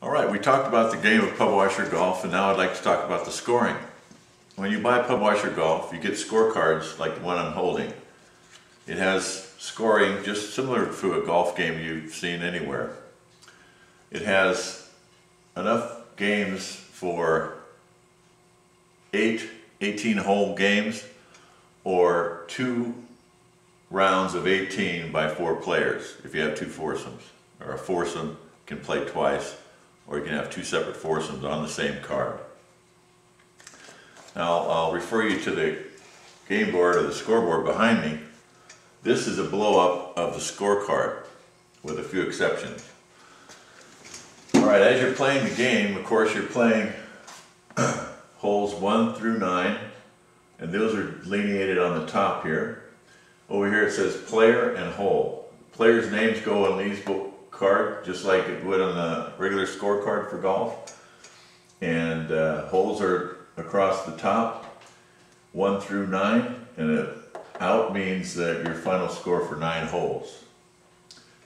All right, we talked about the game of Pubwasher golf, and now I'd like to talk about the scoring. When you buy Pubwasher golf, you get scorecards like the one I'm holding. It has scoring just similar to a golf game you've seen anywhere. It has enough games for 18-hole games or 2 rounds of 18 by 4 players if you have 2 foursomes. Or a foursome can play twice, or you can have 2 separate foursomes on the same card. Now I'll refer you to the game board or the scoreboard behind me. This is a blow-up of the scorecard with a few exceptions. Alright, as you're playing the game, of course you're playing holes 1 through 9, and those are delineated on the top here. Over here it says player and hole. Players' names go on these card just like it would on the regular scorecard for golf. And holes are across the top, 1 through 9, and out means that your final score for 9 holes.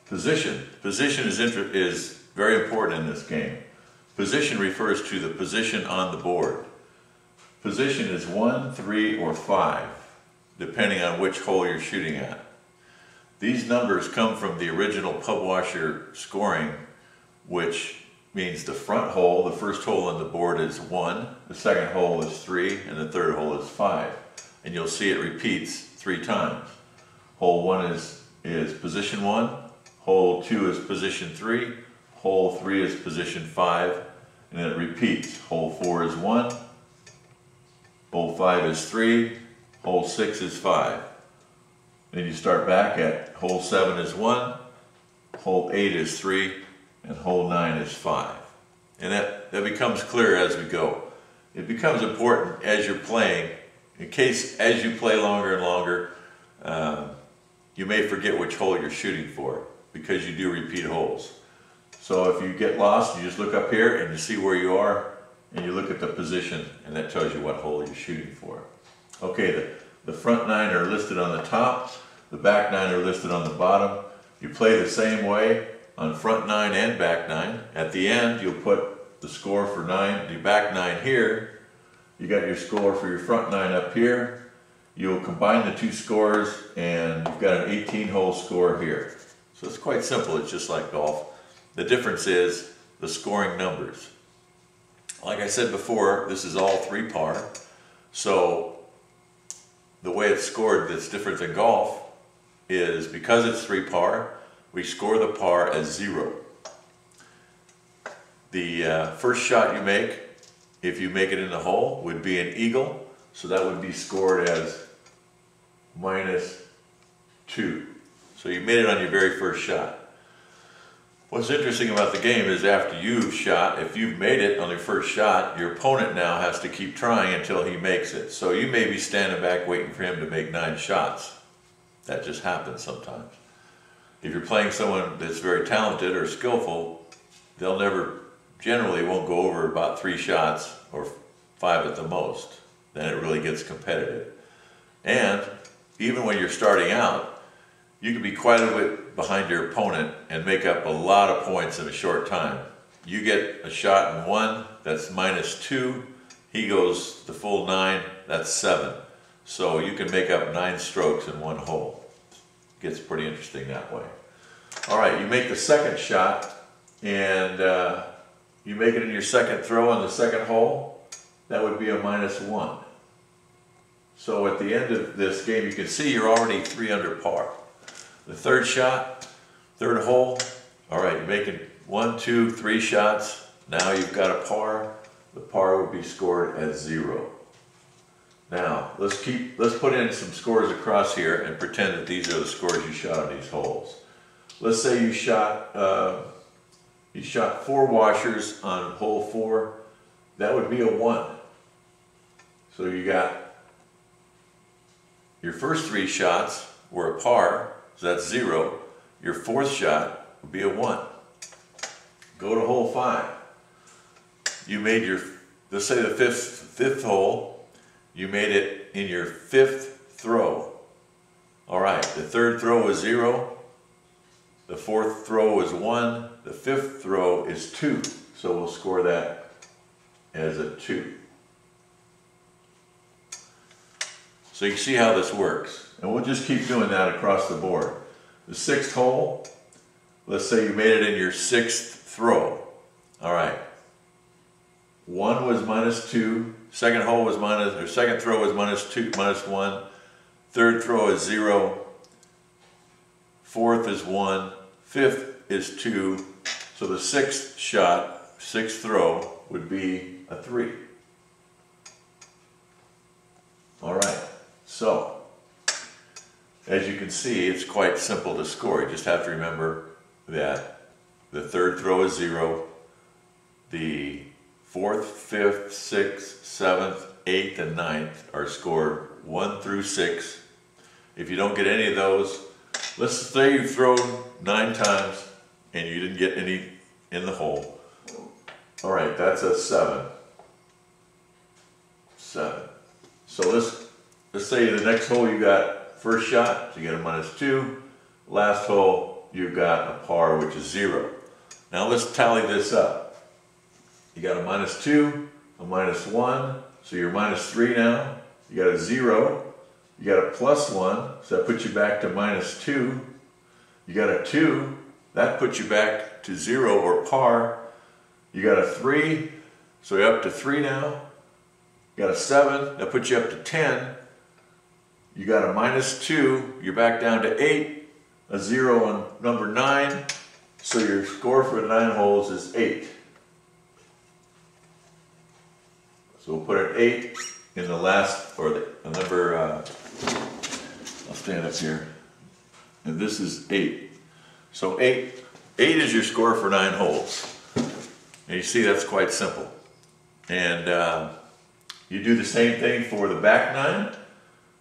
Position. Position is very important in this game. Position refers to the position on the board. Position is 1, 3, or 5, depending on which hole you're shooting at. These numbers come from the original Pubwasher scoring, which means the front hole, the first hole on the board is 1, the second hole is 3, and the third hole is 5. And you'll see it repeats 3 times. Hole 1 is position 1, hole 2 is position 3, hole 3 is position 5, and then it repeats. Hole 4 is 1, hole 5 is 3, hole 6 is 5. Then you start back at hole 7 is 1, hole 8 is 3, and hole 9 is 5. And that becomes clear as we go. It becomes important as you're playing, in case as you play longer and longer, you may forget which hole you're shooting for, because you do repeat holes. So if you get lost, you just look up here and you see where you are, and you look at the position, and that tells you what hole you're shooting for. Okay, the front 9 are listed on the top, the back 9 are listed on the bottom. You play the same way on front 9 and back 9. At the end, you'll put the score for the back 9 here. You got your score for your front 9 up here. You'll combine the 2 scores, and you've got an 18-hole score here. So it's quite simple. It's just like golf. The difference is the scoring numbers. Like I said before, this is all 3 par. So the way it's scored that's different than golf is because it's 3 par, we score the par as 0. The first shot you make, if you make it in the hole, would be an eagle, so that would be scored as -2. So you made it on your very first shot. What's interesting about the game is after you've shot, if you've made it on your first shot, your opponent now has to keep trying until he makes it. So you may be standing back waiting for him to make 9 shots. That just happens sometimes. If you're playing someone that's very talented or skillful, they'll generally won't go over about 3 shots or 5 at the most. Then it really gets competitive. And even when you're starting out, you can be quite a bit behind your opponent and make up a lot of points in a short time. You get a shot in 1, that's -2. He goes the full 9, that's 7. So you can make up 9 strokes in 1 hole. It gets pretty interesting that way. All right, you make the second shot, and you make it in your second throw on the second hole. That would be a -1. So at the end of this game, you can see you're already 3 under par. The third shot, third hole, all right, you're making 1, 2, 3 shots. Now you've got a par. The par would be scored as 0. Now, let's put in some scores across here and pretend that these are the scores you shot on these holes. Let's say you shot 4 washers on hole 4. That would be a 1. So you got your first 3 shots were a par. So that's 0. Your fourth shot would be a 1. Go to hole 5. You made let's say the fifth hole, you made it in your 5th throw. All right, the third throw was 0. The 4th throw is 1. The 5th throw is 2. so we'll score that as a 2. So you can see how this works, and we'll just keep doing that across the board. The 6th hole, let's say you made it in your 6th throw. All right, 1 was -2, second hole was second throw was -2, -1, third throw is 0, fourth is 1, fifth is 2, so the 6th shot, 6th throw would be a 3. All right, so as you can see, it's quite simple to score. You just have to remember that the 3rd throw is 0, the 4th, 5th, 6th, 7th, 8th, and 9th are scored 1 through 6. If you don't get any of those, let's say you've thrown 9 times and you didn't get any in the hole. All right, that's a 7. 7. So let's say the next hole you got first shot, so you get a -2. Last hole, you've got a par, which is 0. Now let's tally this up. You got a -2, a -1, so you're -3 now. You got a 0, you got a +1, so that puts you back to -2. You got a 2, that puts you back to 0 or par. You got a 3, so you're up to 3 now. You got a 7, that puts you up to 10. You got a -2, you're back down to 8. A 0 on number 9, so your score for the 9 holes is 8. So we'll put an 8 in the last, or the number, I'll stand up here, and this is 8. So 8 is your score for 9 holes. And you see that's quite simple. And you do the same thing for the back 9.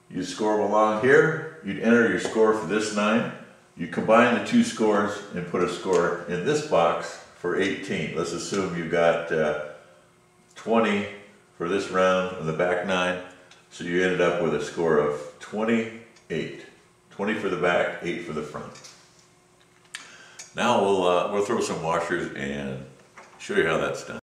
You score them along here, you'd enter your score for this 9. You combine the 2 scores and put a score in this box for 18. Let's assume you got 20 for this round on the back 9, so you ended up with a score of 28. 20 for the back, 8 for the front. Now we'll throw some washers and show you how that's done.